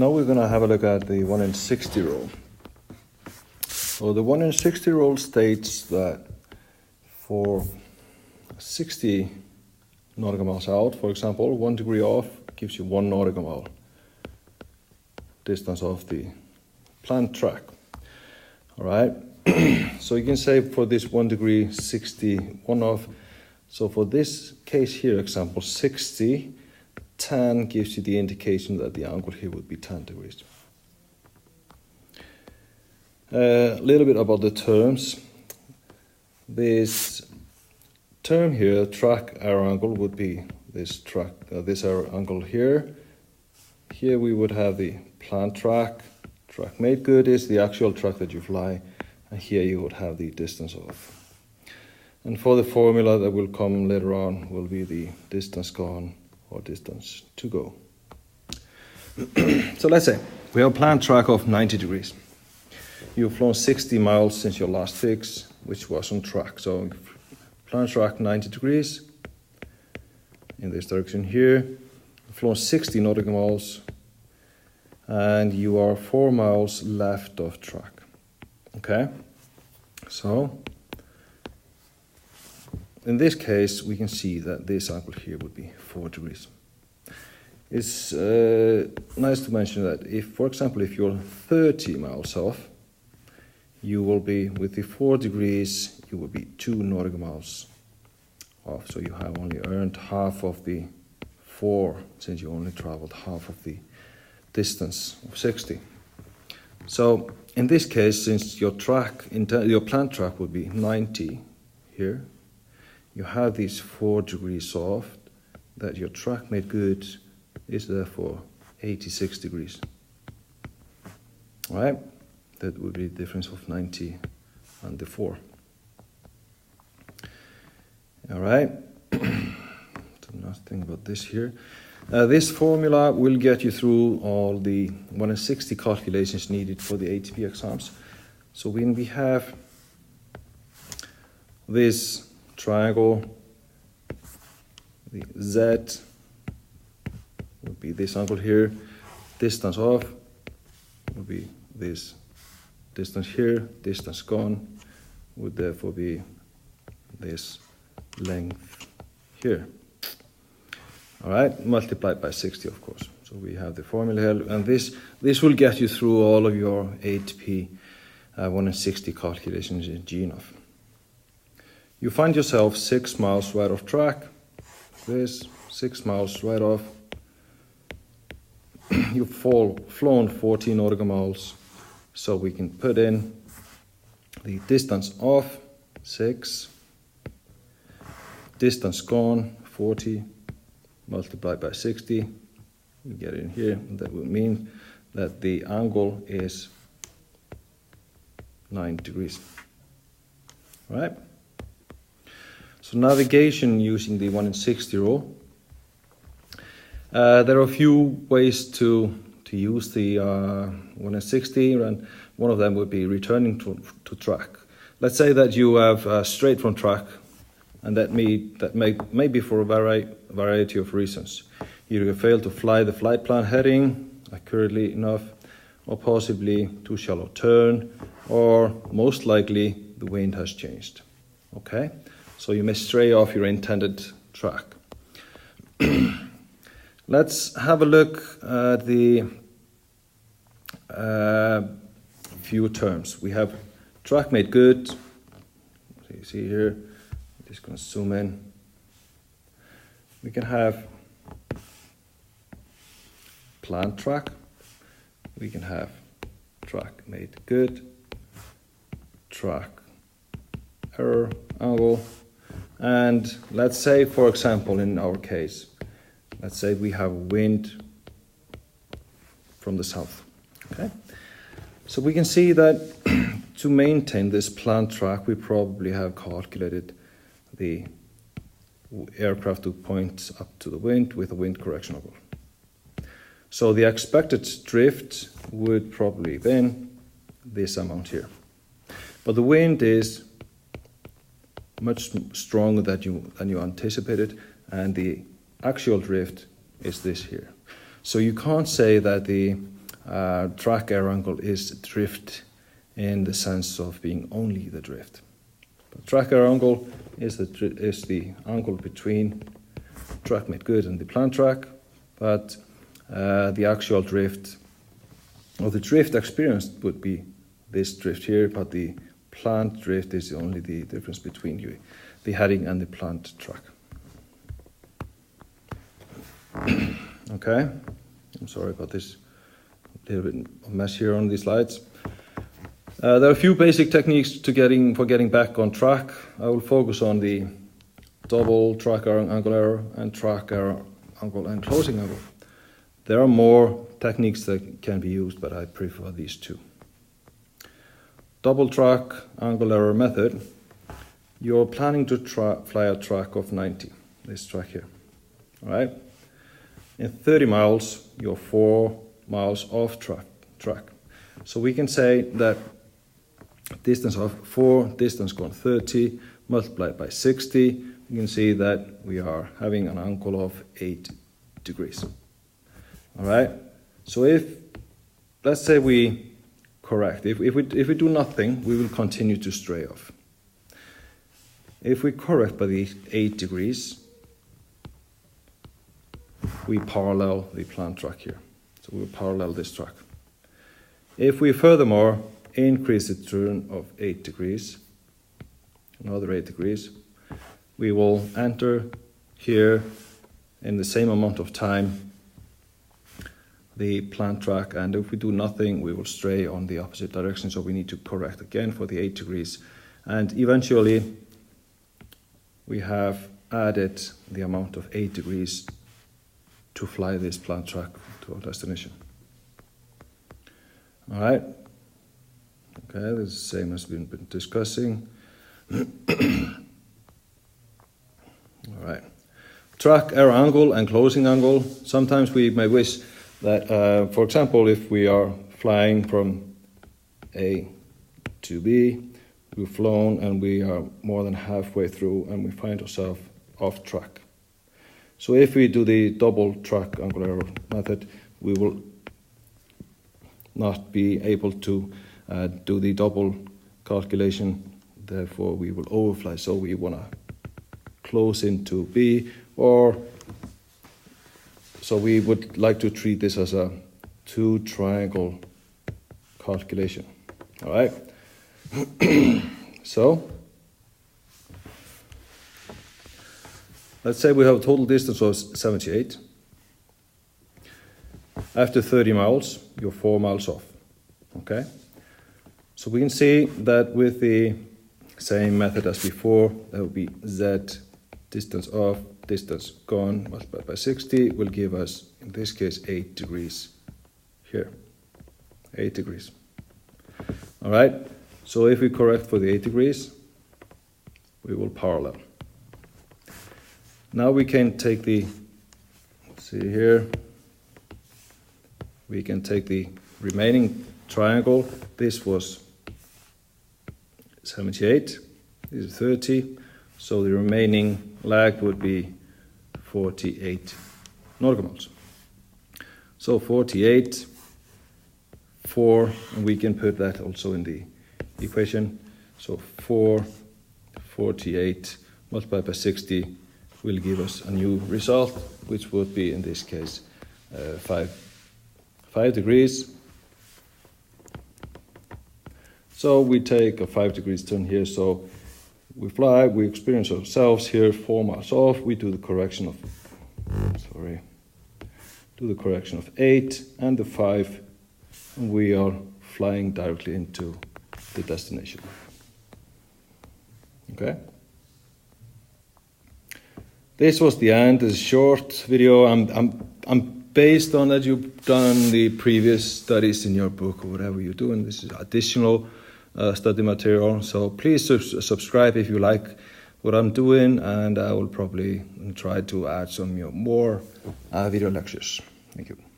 Now we're going to have a look at the 1 in 60 rule. So the 1 in 60 rule states that for 60 nautical miles out, for example, 1 degree off gives you 1 nautical mile distance of the planned track. All right. So you can say for this 1 degree 61 off. So for this case here, example 60, 10 gives you the indication that the angle here would be 10 degrees. A little bit about the terms. This term here, track arrow angle, would be this arrow angle here. Here we would have the planned track. Track made good is the actual track that you fly, and here you would have the distance off. And for the formula that will come later on will be the distance gone or distance to go. So let's say we have a planned track of 90 degrees. You've flown 60 miles since your last fix, which was on track. So planned track 90 degrees in this direction here. You've flown 60 nautical miles and you are 4 miles left of track. Okay, so in this case we can see that this angle here would be 4 degrees. It's nice to mention that if, for example, if you're 30 miles off, you will be, with the 4 degrees, you will be 2 nautical miles off. So you have only earned half of the 4, since you only traveled half of the distance of 60. So in this case, since your planned track would be 90 here, you have these 4 degrees off, that your track made good is therefore 86 degrees. All right, that would be the difference of 90 and the 4. All right, so nothing but this here. This formula will get you through all the 1 in 60 calculations needed for the ATP exams. So when we have this triangle, the Z would be this angle here, distance off would be this distance here, distance gone would therefore be this length here. All right, multiplied by 60, of course. So we have the formula here, and this will get you through all of your ATP 1 in 60 calculations in GNAV. You find yourself 6 miles right off track. This 6 miles right off. You've flown 14 nautical miles, so we can put in the distance off 6, distance gone 40, multiplied by 60. We get it in here. That would mean that the angle is 9 degrees. All right. So navigation using the 1 in 60 rule. There are a few ways to use the 1 in 60, and one of them would be returning to track. Let's say that you have straight from track, and that may be for a variety of reasons. You failed to fly the flight plan heading accurately enough, or possibly too shallow turn, or most likely the wind has changed. Okay, so you may stray off your intended track. Let's have a look at the few terms. We have track made good. So you see here, I'm just going to zoom in. We can have planned track. We can have track made good, track error angle, and let's say, for example, in our case, let's say we have wind from the south. Okay, so we can see that to maintain this planned track, we probably have calculated the aircraft to point up to the wind with a wind correction angle. So the expected drift would probably been this amount here, but the wind is much stronger than you anticipated, and the actual drift is this here. So you can't say that the track error angle is drift in the sense of being only the drift. But track error angle is the angle between track made good and the planned track, but the actual drift, or the drift experienced would be this drift here, but the planned drift is only the difference between the heading and the planned track. Okay, I'm sorry about this little bit of mess here on these slides. There are a few basic techniques for getting back on track. I will focus on the double track angle error and track error angle and closing angle. There are more techniques that can be used, but I prefer these two. Double track angle error method. You're planning to fly a track of 90, this track here. All right. In 30 miles, you're 4 miles off track. So we can say that distance of 4, distance gone 30, multiplied by 60, you can see that we are having an angle of 8 degrees. All right. So let's say we correct. If we do nothing, we will continue to stray off. If we correct by the 8 degrees, we parallel the planned track here. So we'll parallel this track. If we furthermore increase the turn of 8 degrees, another 8 degrees, we will enter here in the same amount of time the planned track, and if we do nothing, we will stray on the opposite direction, so we need to correct again for the 8 degrees. And eventually, we have added the amount of 8 degrees to fly this planned track to our destination. All right. Okay, this is the same as we've been discussing. All right. Track error angle and closing angle. Sometimes we may wish that, for example, if we are flying from A to B, we've flown and we are more than halfway through and we find ourselves off track. So if we do the double track angle error method, we will not be able to do the double calculation, therefore we will overfly. So we want to close into B, or so we would like to treat this as a 2 triangle calculation. All right. So let's say we have a total distance of 78. After 30 miles, you're 4 miles off. Okay. So we can see that with the same method as before, that would be Z, distance off, distance gone, multiplied by 60, will give us, in this case, 8 degrees here. 8 degrees. All right. So if we correct for the 8 degrees, we will parallel. Now we can take the, let's see here, we can take the remaining triangle. This was 78, this is 30, so the remaining lag would be 48 nautical miles. So 48, 4, and we can put that also in the equation. So 48 multiplied by 60 will give us a new result, which would be, in this case, 5 degrees. So we take a 5 degrees turn here. So we fly, we experience ourselves here 4 miles off. We do the correction of, do the correction of 8 and the 5, and we are flying directly into the destination. Okay. This was the end. This short video. I'm based on that you've done the previous studies in your book or whatever you're doing. This is additional study material. So please subscribe if you like what I'm doing, and I will probably try to add some more video lectures. Thank you.